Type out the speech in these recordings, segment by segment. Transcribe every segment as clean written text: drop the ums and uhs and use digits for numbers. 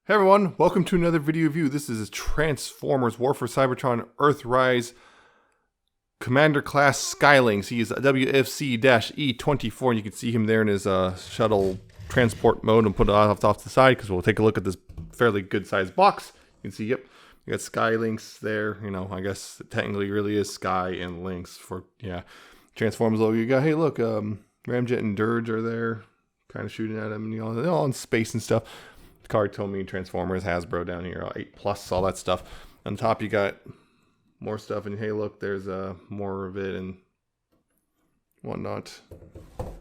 Hey everyone, welcome to another video review. This is Transformers War for Cybertron Earthrise Commander Class Sky Lynx. He is a WFC-E24, and you can see him there in his shuttle transport mode, and put it off to the side because we'll take a look at this fairly good sized box. You can see, yep, you got Sky Lynx there. You know, I guess it technically really is Sky and Lynx for, yeah, Transformers logo. You got, hey look, Ramjet and Dirge are there, kind of shooting at him, you know, they're all in space and stuff. Card told me Transformers, Hasbro down here, 8+, all that stuff. On top you got more stuff, and hey look, there's more of it and whatnot. On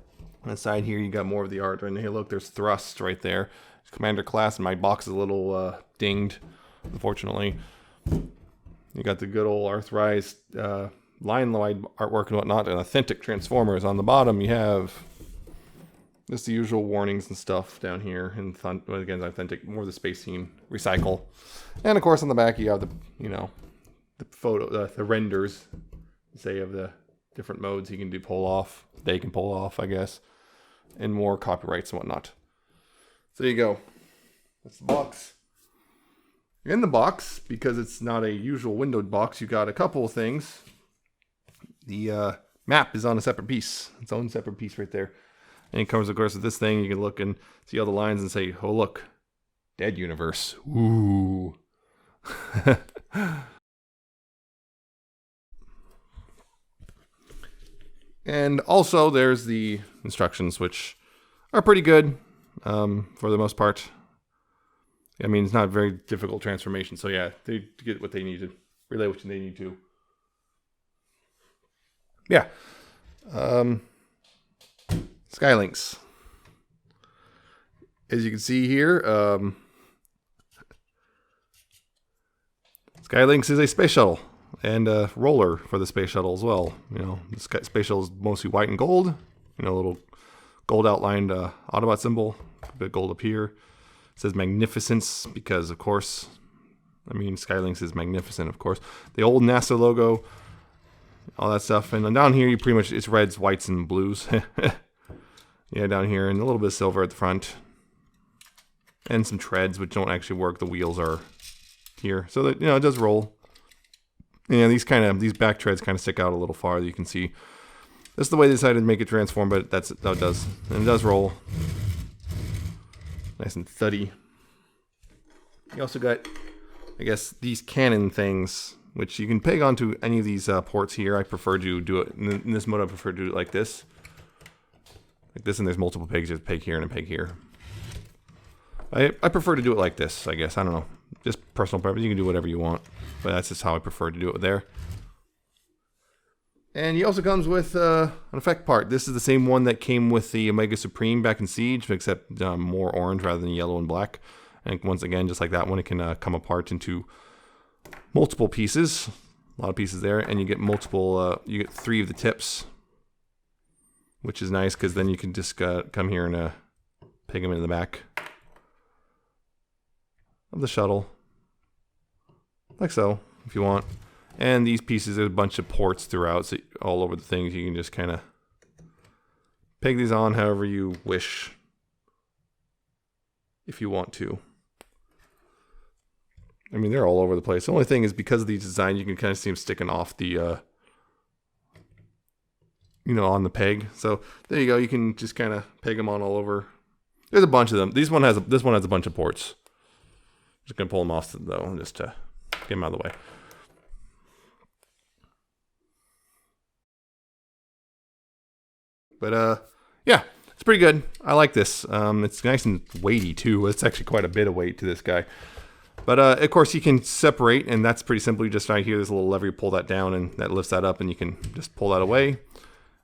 the side here you got more of the art, and hey look, there's Thrust right there. It's Commander Class, and my box is a little dinged, unfortunately. You got the good old Earthrise line-wide artwork and whatnot, and authentic Transformers. On the bottom you have just the usual warnings and stuff down here, and again, authentic, more of the space theme, recycle, and of course on the back you have the, you know, the photo, the renders, say, of the different modes he can do, pull off, they can pull off, I guess, and more copyrights and whatnot. So there you go. That's the box. In the box, because it's not a usual windowed box, you got a couple of things. The map is on a separate piece, its own separate piece right there. And it comes, of course, with this thing. You can look and see all the lines and say, oh, look, dead universe. Ooh. And also there's the instructions, which are pretty good for the most part. I mean, it's not a very difficult transformation. So, yeah, they get what they need to, relay what they need to. Yeah. Sky Lynx. As you can see here, Sky Lynx is a space shuttle and a roller for the space shuttle as well. You know, the space shuttle is mostly white and gold. You know, a little gold outlined Autobot symbol, a bit of gold up here. It says Magnificence because, of course, I mean, Sky Lynx is magnificent, of course. The old NASA logo, all that stuff, and then down here you pretty much, it's reds, whites, and blues. Yeah, down here, and a little bit of silver at the front. And some treads, which don't actually work. The wheels are here. So that, you know, it does roll. Yeah, these back treads kind of stick out a little farther. You can see. That's the way they decided to make it transform, but that's how it does. And it does roll. Nice and thuddy. You also got, I guess, these cannon things, which you can peg onto any of these ports here. I prefer to do it, in this mode I prefer to do it like this. Like this, and there's multiple pegs. There's a peg here and a peg here. I prefer to do it like this, I guess. I don't know. Just personal preference. You can do whatever you want. But that's just how I prefer to do it there. And he also comes with an effect part. This is the same one that came with the Omega Supreme back in Siege, except more orange rather than yellow and black. And once again, just like that one, it can come apart into multiple pieces. A lot of pieces there. And you get multiple, you get 3 of the tips, which is nice because then you can just come here and peg them into the back of the shuttle, like so, if you want. And these pieces, there's a bunch of ports throughout, so all over the things. You can just kind of peg these on however you wish, if you want to. I mean, they're all over the place. The only thing is, because of these designs, you can kind of see them sticking off the you know, on the peg. So there you go. You can just kind of peg them on all over. There's a bunch of them. This one has a bunch of ports. Just gonna pull them off though, just to get them out of the way. But yeah, it's pretty good. I like this. It's nice and weighty too. It's actually quite a bit of weight to this guy. But of course you can separate, and that's pretty simple. You just right here, there's a little lever, you pull that down, and that lifts that up, and you can just pull that away.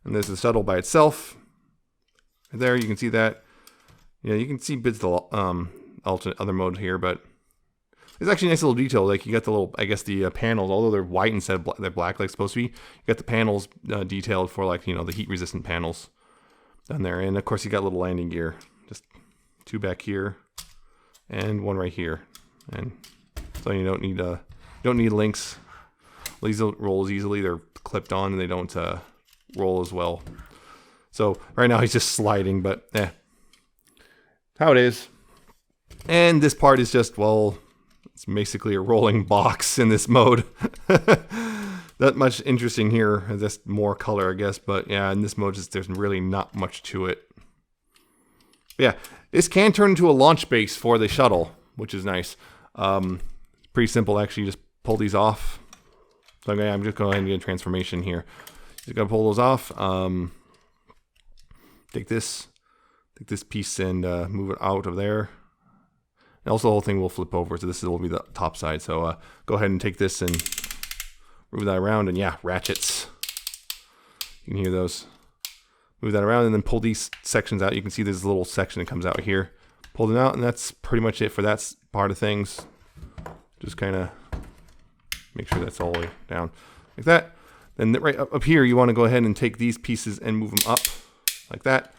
And there's the shuttle by itself. There, you can see that. Yeah, you can see bits of the alternate other mode here, but it's actually a nice little detail. Like, you got the little, I guess, the panels, although they're white instead of they're black like supposed to be. You got the panels detailed for, like, you know, the heat-resistant panels down there. And of course, you got little landing gear, just 2 back here and 1 right here. And so you don't need links. These don't roll as easily. They're clipped on, and they don't roll as well. So right now he's just sliding, but how it is. And this part is just, well, it's basically a rolling box in this mode. Not much interesting here. Just more color, I guess. But yeah, in this mode, there's really not much to it. But yeah, this can turn into a launch base for the shuttle, which is nice. Pretty simple, actually. Just pull these off. So okay, I'm just going to go ahead and get a transformation here. Just gotta pull those off. Take this piece and move it out of there. And also the whole thing will flip over, so this will be the top side. So go ahead and take this and move that around, and yeah, ratchets. You can hear those. Move that around and then pull these sections out. You can see there's a little section that comes out here. Pull them out, and that's pretty much it for that part of things. Just kind of make sure that's all the way down like that. Then right up here, you want to go ahead and take these pieces and move them up like that.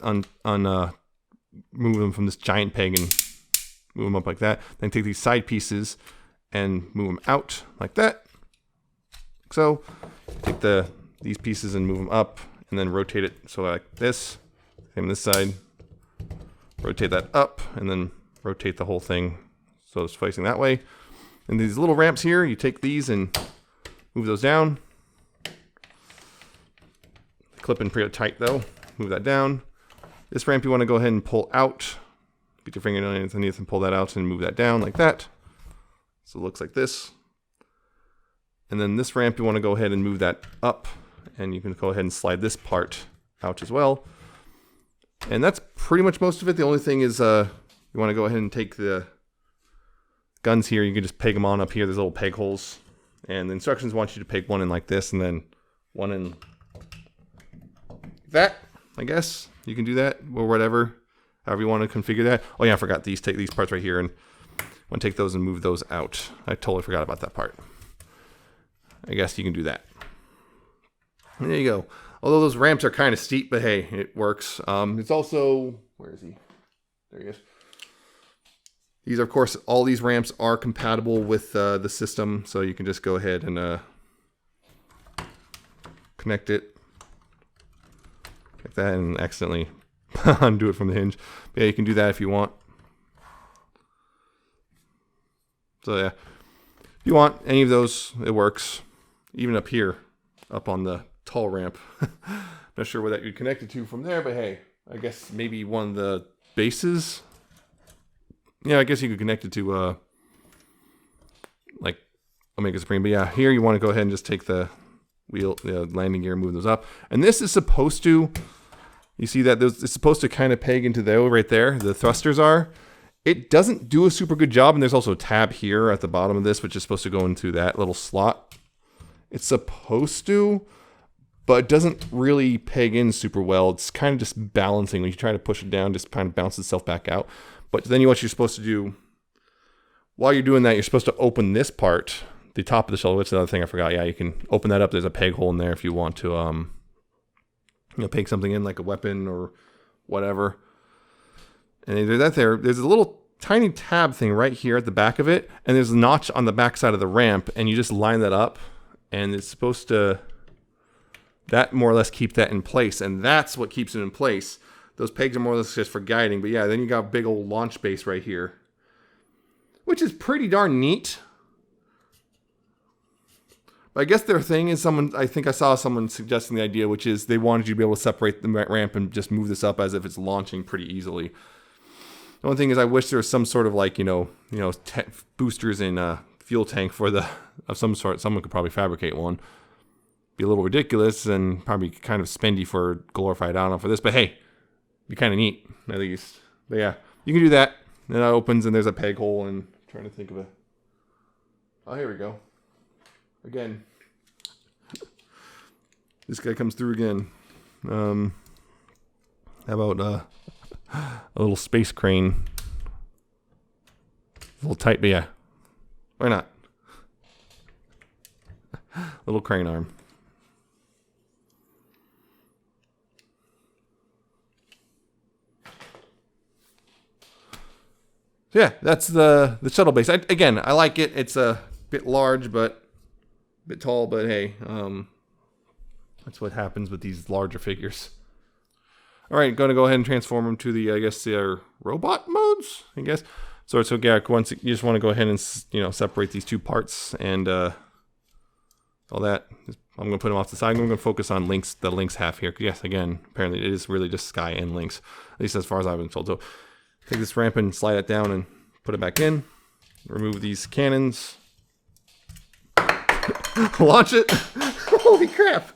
Move them from this giant peg and move them up like that. Then take these side pieces and move them out like that. So take these pieces and move them up, and then rotate it so like this. Same this side. Rotate that up, and then rotate the whole thing so it's facing that way. And these little ramps here, you take these and move those down. Clip in pretty tight though. Move that down. This ramp you want to go ahead and pull out. Get your finger underneath and pull that out and move that down like that. So it looks like this. And then this ramp you want to go ahead and move that up, and you can go ahead and slide this part out as well. And that's pretty much most of it. The only thing is you want to go ahead and take the guns here. You can just peg them on up here. There's little peg holes. And the instructions want you to peg one in like this, and then one in that, I guess. You can do that, or whatever. However you want to configure that. Oh yeah, I forgot these. Take these parts right here, and I want to take those and move those out. I totally forgot about that part. I guess you can do that. And there you go. Although those ramps are kind of steep, but hey, it works. It's also, where is he? There he is. These, of course, all these ramps are compatible with the system, so you can just go ahead and connect it like that and accidentally undo it from the hinge. But yeah, you can do that if you want. So yeah, if you want any of those, it works. Even up here, up on the tall ramp. Not sure where that you'd connect it to from there, but hey, I guess maybe one of the bases. Yeah, I guess you could connect it to like Omega Supreme. But yeah, here you want to go ahead and just take the wheel, the landing gear, and move those up. And this is supposed to, you see that it's supposed to kind of peg into there right there. The thrusters are. It doesn't do a super good job, and there's also a tab here at the bottom of this, which is supposed to go into that little slot. It's supposed to, but it doesn't really peg in super well. It's kind of just balancing. When you try to push it down, just kind of bounces itself back out. But then what you're supposed to do, while you're doing that, you're supposed to open this part, the top of the shell, which is the other thing I forgot. Yeah, you can open that up. There's a peg hole in there if you want to, peg something in like a weapon or whatever. And there's that there. There's a little tiny tab thing right here at the back of it, and there's a notch on the back side of the ramp, and you just line that up, and it's supposed to, that more or less keep that in place, and that's what keeps it in place. Those pegs are more or less just for guiding, but yeah, then you got a big old launch base right here, which is pretty darn neat. But I guess their thing is I think I saw someone suggesting the idea, which is they wanted you to be able to separate the ramp and just move this up as if it's launching pretty easily. The only thing is I wish there was some sort of like, boosters in fuel tank of some sort. Someone could probably fabricate one. Be a little ridiculous and probably kind of spendy for glorified auto for this, but hey, be kind of neat at least. But yeah, you can do that. Then that opens and there's a peg hole, and I'm trying to think of a. Oh, here we go. Again, this guy comes through again. How about a little space crane? A little tight, but yeah, why not? Little crane arm. Yeah, that's the shuttle base. Again, I like it. It's a bit large, but a bit tall. But hey, that's what happens with these larger figures. All right, going to go ahead and transform them to the, I guess, the robot modes, I guess. So yeah, once you just want to go ahead and, separate these two parts and all that. I'm going to put them off the side. I'm going to focus on Lynx, the Lynx half here. Yes, again, apparently it is really just Sky and Lynx, at least as far as I've been told. So take this ramp and slide it down and put it back in. Remove these cannons. Launch it. Holy crap.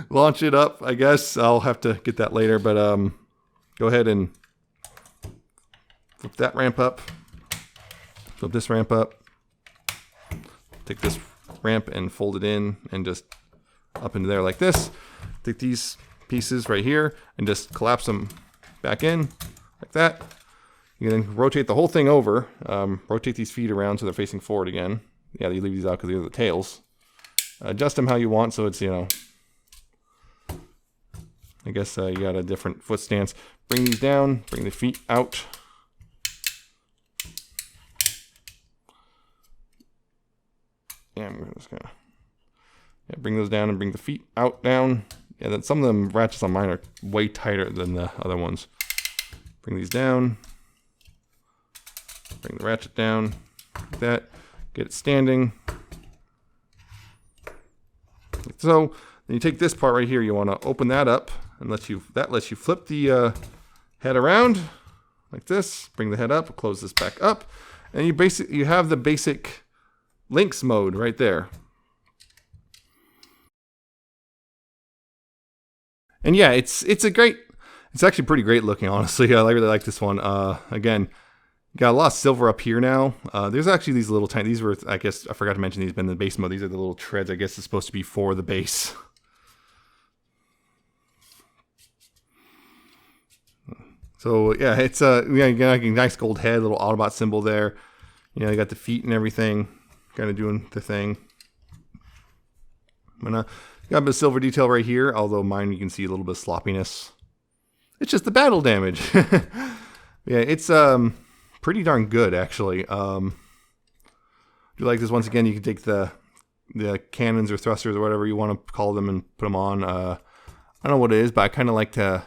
Launch it up, I guess. I'll have to get that later, but go ahead and flip that ramp up. Flip this ramp up. Take this ramp and fold it in and just up into there like this. Take these pieces right here and just collapse them back in like that. You can then rotate the whole thing over. Rotate these feet around so they're facing forward again. Yeah, you leave these out because these are the tails. Adjust them how you want so it's, I guess you got a different foot stance. Bring these down, bring the feet out. Yeah, I'm just gonna bring those down and bring the feet out, down. Yeah, then some of them ratchets on mine are way tighter than the other ones. Bring these down. Bring the ratchet down, like that. Get it standing. Like so. Then you take this part right here. You want to open that up and that lets you flip the head around like this. Bring the head up. Close this back up, and you have the basic Lynx mode right there. And yeah, it's actually pretty great looking, honestly. I really like this one. Again, got a lot of silver up here now. There's actually these little tiny, these were, I guess, I forgot to mention these been in the base mode. These are the little treads, I guess it's supposed to be for the base. So yeah, it's you got a nice gold head, little Autobot symbol there. You got the feet and everything. Kind of doing the thing. Got a bit of silver detail right here, although mine you can see a little bit of sloppiness. It's just the battle damage. Yeah, it's pretty darn good actually. Do you like this? Once again, you can take the cannons or thrusters or whatever you want to call them and put them on. I don't know what it is, but I kind of like to.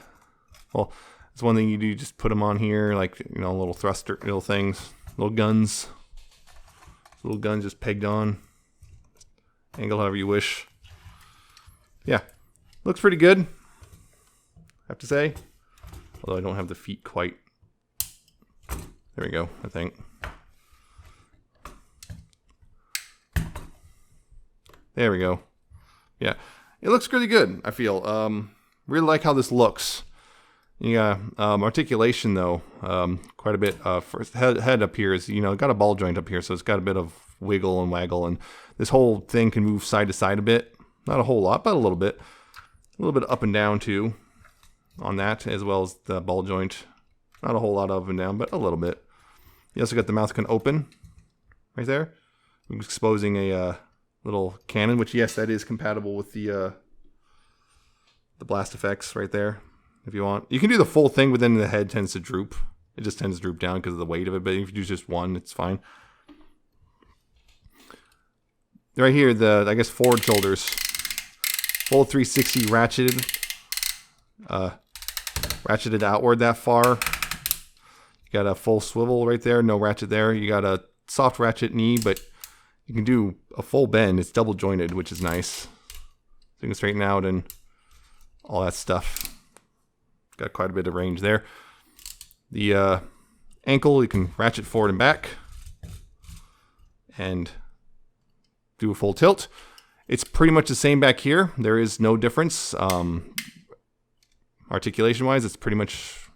Well, it's one thing you do. Just put them on here, like little thruster, little things, little guns. Little gun just pegged on. Angle however you wish. Yeah. Looks pretty good, I have to say. Although I don't have the feet quite. There we go, I think. There we go. Yeah. It looks really good, I feel. Really like how this looks. You got articulation though, quite a bit. First head up here is, got a ball joint up here, so it's got a bit of wiggle and waggle, and this whole thing can move side to side a bit. Not a whole lot, but a little bit. A little bit up and down too on that, as well as the ball joint. Not a whole lot up and down, but a little bit. You also got the mouth can open right there, exposing a little cannon, which yes, that is compatible with the blast effects right there. If you want, you can do the full thing, but then the head tends to droop. It just tends to droop down because of the weight of it. But if you do just one, it's fine. Right here, I guess forward shoulders, full 360 ratcheted outward that far. You got a full swivel right there, no ratchet there. You got a soft ratchet knee, but you can do a full bend. It's double jointed, which is nice. So you can straighten out and all that stuff. Got quite a bit of range there. The ankle, you can ratchet forward and back and do a full tilt. It's pretty much the same back here. There is no difference. Articulation wise, it's pretty much,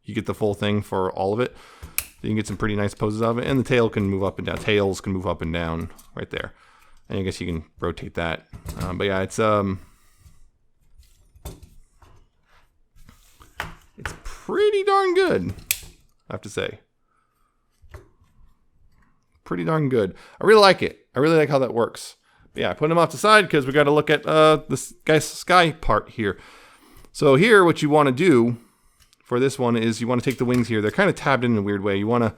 you get the full thing for all of it. So you can get some pretty nice poses of it. And the tail can move up and down. Tails can move up and down right there. And I guess you can rotate that. But yeah, it's pretty darn good, I have to say. Pretty darn good. I really like it. I really like how that works. But yeah, I put them off the side because we got to look at this guy's sky part here. So here, what you want to do for this one is you want to take the wings here. They're kind of tabbed in a weird way. You want to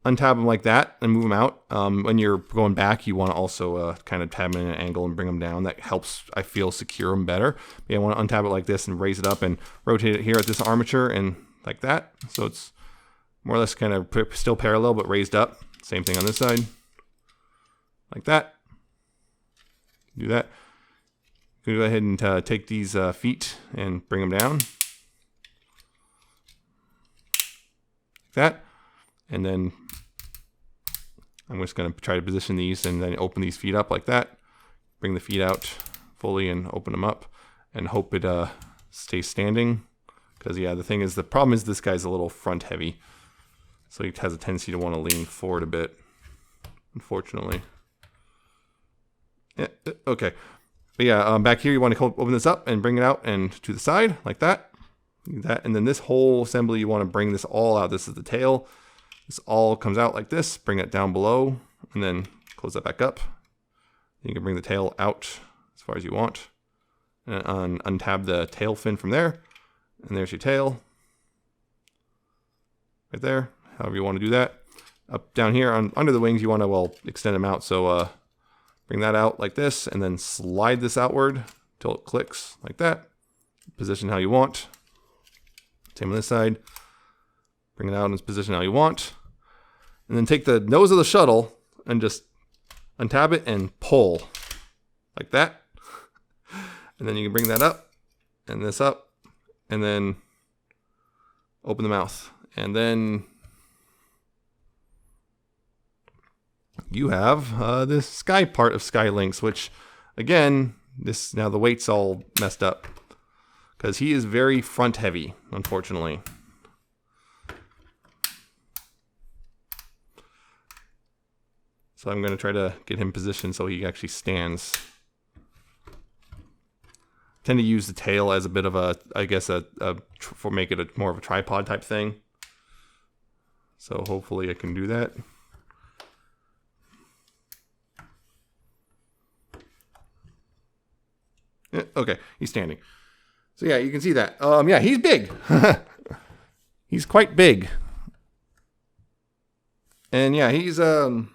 untab them like that and move them out. When you're going back, you want to also kind of tab them in an angle and bring them down. That helps, I feel, secure them better. But yeah, I want to untap it like this and raise it up and rotate it here at this armature and like that. So it's more or less kind of still parallel but raised up. Same thing on this side. Like that. Do that. Go ahead and take these feet and bring them down. Like that. And then I'm just going to try to position these and then open these feet up like that. Bring the feet out fully and open them up and hope it stays standing. Because yeah, the problem is this guy's a little front heavy. So he has a tendency to want to lean forward a bit, unfortunately. Yeah, okay. But yeah, back here you want to open this up and bring it out and to the side like that. That, and then this whole assembly you want to bring this all out. This is the tail. This all comes out like this. Bring it down below and then close that back up. You can bring the tail out as far as you want. And untab the tail fin from there. And there's your tail. Right there. However you want to do that. Up down here under the wings you want to, well, extend them out. So bring that out like this and then slide this outward till it clicks like that. Position how you want. Same on this side. Bring it out in its position how you want. And then take the nose of the shuttle and just untab it and pull like that. And then you can bring that up and this up and then open the mouth. And then you have this sky part of Sky Lynx, which again, now the weight's all messed up because he is very front heavy, unfortunately. So I'm going to try to get him positioned so he actually stands. Tend to use the tail as a bit of a, I guess, for make it more of a tripod type thing. So hopefully I can do that. Yeah, okay, he's standing. So yeah, you can see that. Yeah, he's big. He's quite big. And yeah, he's a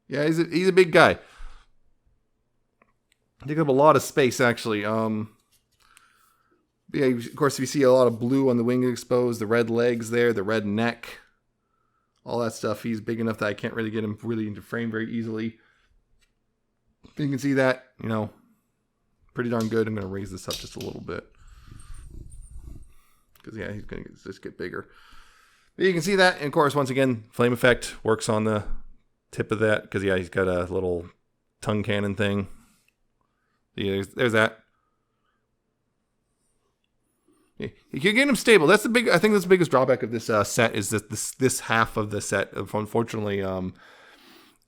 big guy. Take up a lot of space, actually. Yeah, of course, you see a lot of blue on the wing exposed, the red legs there, the red neck, all that stuff. He's big enough that I can't really get him really into frame very easily. You can see that, pretty darn good. I'm going to raise this up just a little bit. Because, yeah, he's going to just get bigger. But you can see that. And, of course, once again, flame effect works on the tip of that. Because, yeah, he's got a little tongue cannon thing. Yeah, there's that. Yeah, you can get him stable. I think that's the biggest drawback of this set is that this half of the set, unfortunately,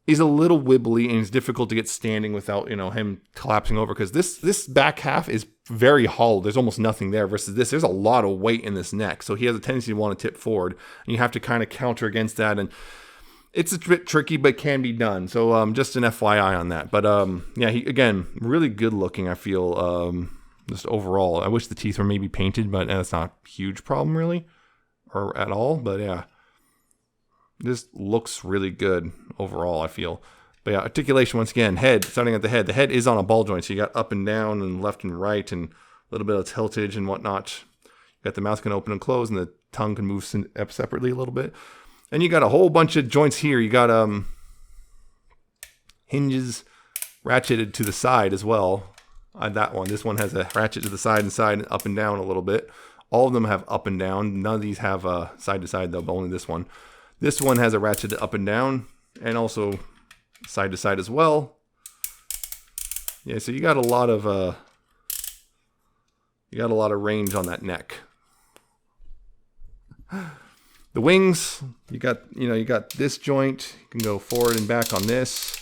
he's a little wibbly and it's difficult to get standing without him collapsing over because this back half is very hollow. There's almost nothing there versus this. There's a lot of weight in this neck, so he has a tendency to want to tip forward, and you have to kind of counter against that. And it's a bit tricky, but can be done. So just an FYI on that. But yeah, he again really good looking. I feel just overall. I wish the teeth were maybe painted, but that's not a huge problem really, or at all. But yeah. This looks really good overall, I feel. But yeah, articulation, once again, head, starting at the head. The head is on a ball joint, so you got up and down and left and right and a little bit of tiltage and whatnot. You got the mouth can open and close and the tongue can move up separately a little bit. And you got a whole bunch of joints here. You got hinges ratcheted to the side as well. That one. This one has a ratchet to the side and up and down a little bit. All of them have up and down. None of these have side to side though, but only this one. This one has a ratchet up and down and also side to side as well. Yeah, so you got a lot of range on that neck. The wings, you got this joint. You can go forward and back on this.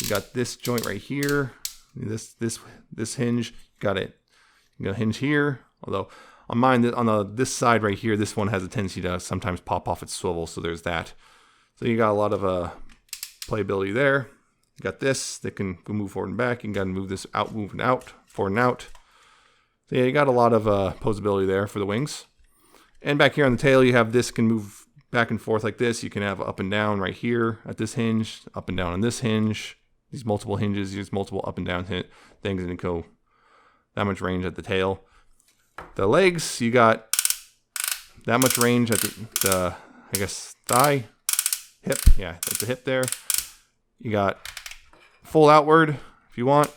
You got this joint right here. This hinge. You got it. You got a hinge here. Although on mine, this side right here, this one has a tendency to sometimes pop off its swivel, so there's that. So you got a lot of playability there. You got this that can move forward and back. You got to move this out, moving out, forward and out. So yeah, you got a lot of posability there for the wings. And back here on the tail, you have this can move back and forth like this. You can have up and down right here at this hinge, up and down on this hinge. These multiple hinges, use multiple up and down things, and go that much range at the tail. The legs, you got that much range at the I guess, thigh, hip. Yeah, that's the hip there. You got full outward if you want.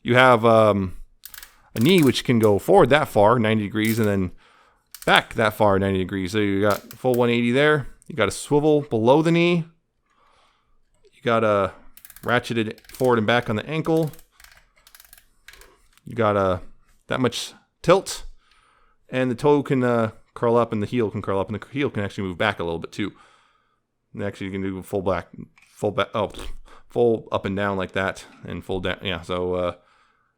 You have a knee which can go forward that far, 90 degrees, and then back that far, 90 degrees. So you got full 180 there. You got a swivel below the knee. You got a ratcheted forward and back on the ankle. You got that much tilt, and the toe can curl up, and the heel can curl up, and the heel can actually move back a little bit too. And actually, you can do full up and down like that, and full down. Yeah, so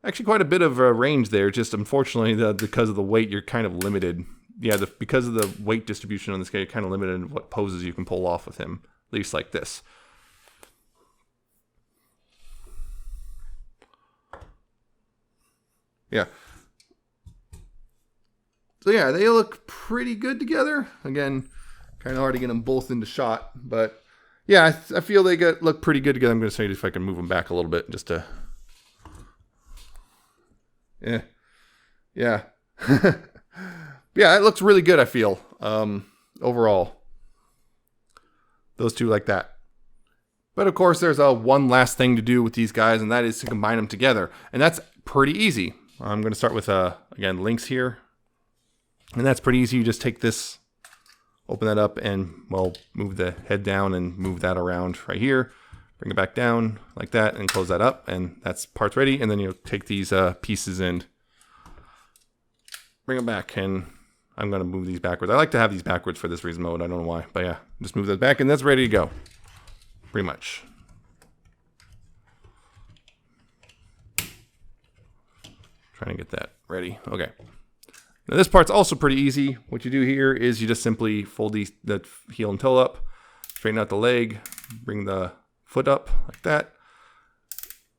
actually quite a bit of range there. Just unfortunately, because of the weight, you're kind of limited. Yeah, because of the weight distribution on this guy, you're kind of limited in what poses you can pull off with him. At least like this. Yeah. So yeah, they look pretty good together. Again, kind of hard to get them both into shot, but yeah, I feel they look pretty good together. I'm going to see if I can move them back a little bit just to. Yeah. Yeah. Yeah, it looks really good, I feel. Overall. Those two like that. But of course, there's one last thing to do with these guys, and that is to combine them together. And that's pretty easy. I'm going to start with, again, Lynx here. And that's pretty easy. You just take this, open that up, and, well, move the head down and move that around right here. Bring it back down like that and close that up. And that's parts ready. And then you take these pieces and bring them back. And I'm going to move these backwards. I like to have these backwards for this reason mode. I don't know why. But yeah, just move that back, and that's ready to go. Pretty much. Trying to get that ready. Okay. Now this part's also pretty easy. What you do here is you just simply fold the heel and toe up, straighten out the leg, bring the foot up like that,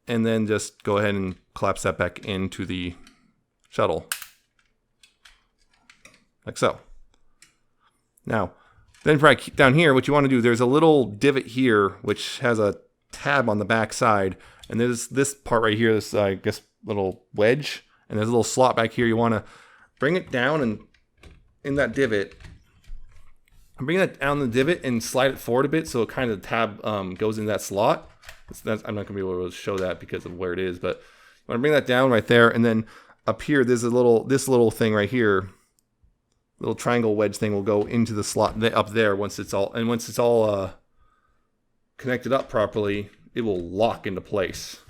and then just go ahead and collapse that back into the shuttle. Like so. Now, then right down here, what you want to do, there's a little divot here which has a tab on the back side, and there's this part right here, this I guess little wedge, and there's a little slot back here. You want to bring it down and in that divot, bring that down the divot and slide it forward a bit so it kind of the tab goes in that slot. I'm not going to be able to show that because of where it is, but I want to bring that down right there, and then up here there's this little thing right here, little triangle wedge thing will go into the slot up there once it's all connected up properly. It will lock into place.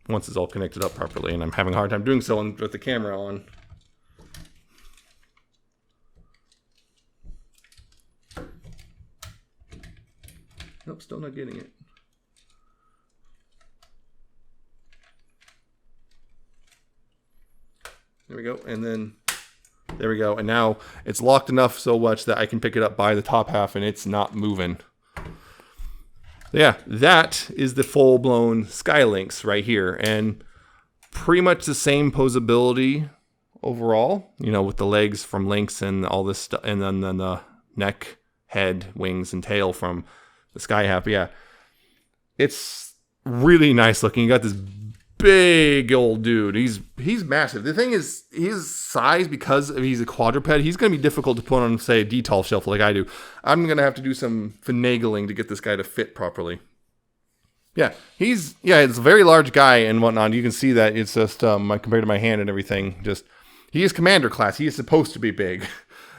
Once it's all connected up properly, and I'm having a hard time doing so with the camera on. Nope, still not getting it. There we go, and then there we go, and now it's locked enough so much that I can pick it up by the top half and it's not moving. Yeah, that is the full-blown Sky Lynx right here, and pretty much the same posability overall, you know, with the legs from Lynx and all this stuff, and then the neck, head, wings, and tail from the Sky Half. Yeah, it's really nice looking. You got this big old dude. He's massive. The thing is, his size, because he's a quadruped, he's going to be difficult to put on, say, a D-tall shelf like I do. I'm going to have to do some finagling to get this guy to fit properly. Yeah, it's a very large guy and whatnot. You can see that it's just compared to my hand and everything. Just he is commander class. He is supposed to be big.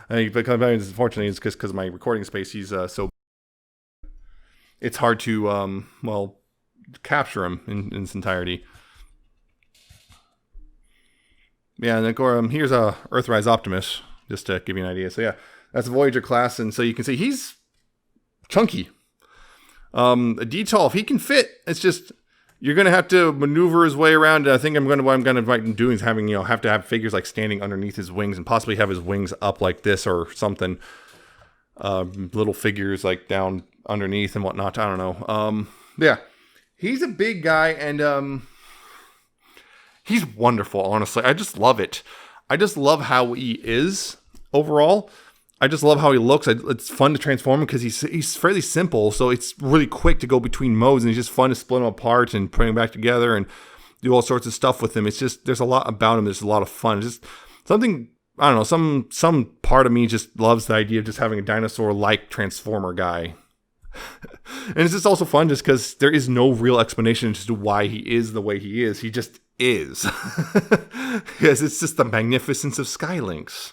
But unfortunately, it's because of my recording space. He's so. It's hard to capture him in its entirety. Yeah, and then here's a Earthrise Optimus, just to give you an idea. So yeah, that's a Voyager class, and so you can see he's chunky. A D-tall, if he can fit, it's just you're gonna have to maneuver his way around. I think what I'm gonna do is have to have figures like standing underneath his wings and possibly have his wings up like this or something. Little figures like down underneath and whatnot. I don't know. Yeah, he's a big guy and he's wonderful, honestly. I just love it. I just love how he is overall. I just love how he looks. It's fun to transform him because he's fairly simple, so it's really quick to go between modes, and it's just fun to split him apart and put him back together and do all sorts of stuff with him. It's just, there's a lot about him. There's a lot of fun. It's just something, I don't know, some part of me just loves the idea of just having a dinosaur-like transformer guy. And it's just also fun just because there is no real explanation as to why he is the way he is. He just is. Because it's just the magnificence of Sky Lynx.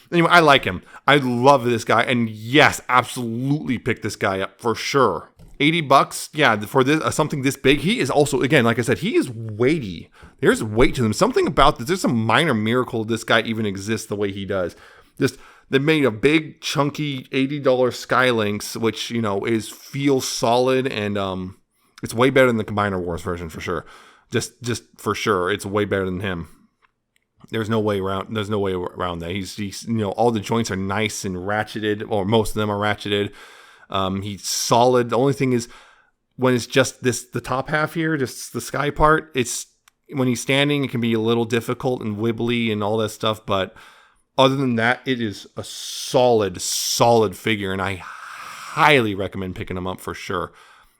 Anyway, I like him. I love this guy. And yes, absolutely pick this guy up for sure. $80, yeah, for this something this big. He is also, again, like I said, he is weighty. There's weight to him. Something about this. There's some minor miracle this guy even exists the way he does. Just, they made a big, chunky $80 Sky Lynx, which, you know, feels solid, and it's way better than the Combiner Wars version for sure. Just for sure, it's way better than him. There's no way around that. He's you know, all the joints are nice and ratcheted, or most of them are ratcheted. He's solid. The only thing is, when it's just the top half here, just the sky part, it's, when he's standing, it can be a little difficult and wibbly and all that stuff. But other than that, it is a solid figure, and I highly recommend picking him up for sure.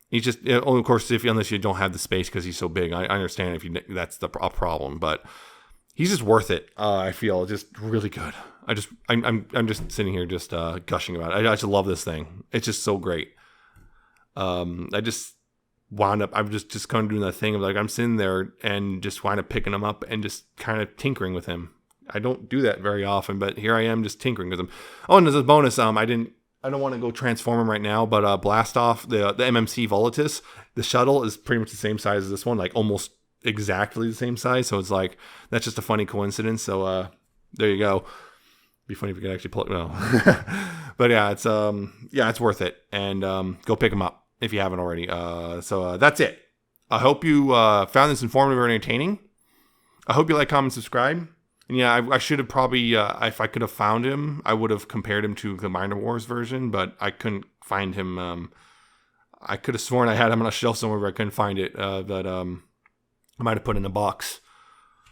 He's just, of course, unless you don't have the space because he's so big. I understand if that's a problem, but he's just worth it. I feel just really good. I'm just sitting here just gushing about it. I just love this thing. It's just so great. I just wound up, I'm just kind of doing that thing of like, I'm sitting there and just wind up picking him up and just kind of tinkering with him. I don't do that very often, but here I am just tinkering with him. Oh, and as a bonus, I don't want to go transform him right now, but Blast Off, the MMC Volatus, the shuttle is pretty much the same size as this one, like almost exactly the same size. So it's like, that's just a funny coincidence. So there you go. Be funny if we could actually pull it. No. But yeah, it's worth it. And go pick them up if you haven't already. So that's it. I hope you found this informative or entertaining. I hope you like, comment, subscribe. And yeah, I should have probably, if I could have found him, I would have compared him to the Minor Wars version, but I couldn't find him. I could have sworn I had him on a shelf somewhere, but I couldn't find it. But I might have put it in a box.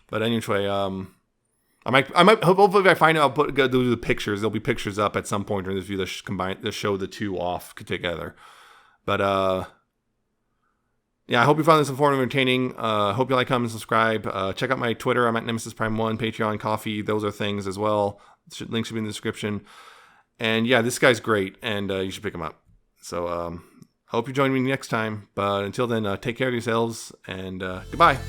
But anyway, I might hopefully if I find it, I'll go do the pictures. There'll be pictures up at some point during this video that show the two off together. But yeah, I hope you found this informative and entertaining. Hope you like, comment, and subscribe. Check out my Twitter. I'm at Nemesis Prime 1, Patreon, Coffee. Those are things as well. Links should be in the description. And yeah, this guy's great, and you should pick him up. So hope you join me next time. But until then, take care of yourselves, and goodbye.